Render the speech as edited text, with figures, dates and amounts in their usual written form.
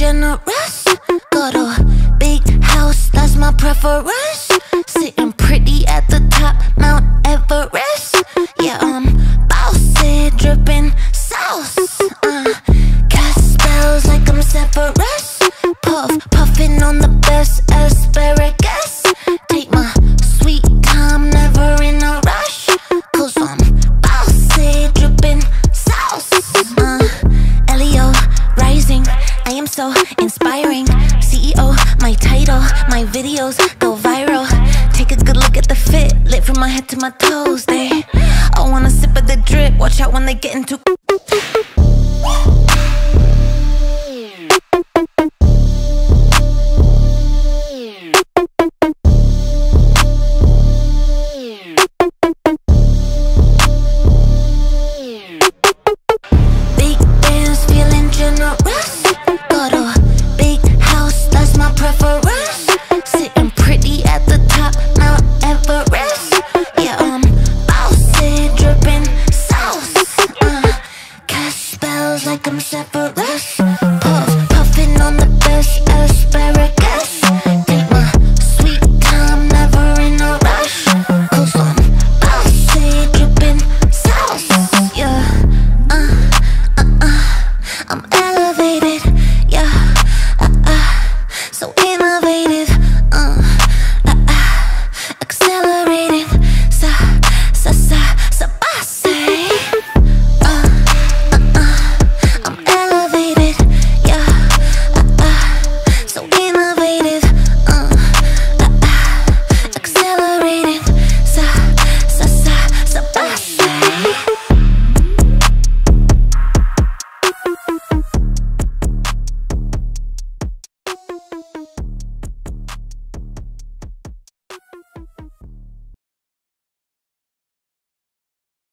generous. Got a big house, that's my preference. Sitting pretty at the top, Mount Everest. Yeah, I'm bossy, dripping sauce. Cast spells like I'm Severus. Puffing on the best asparagus. Take my sweet time, never in a rush. Cause I'm bossy, dripping sauce. Leo, rising, I am so inspiring. CEO, my title, my videos go viral. Take a good look at the fit, lit from my head to my toes. I wanna sip of the drip, watch out when they get into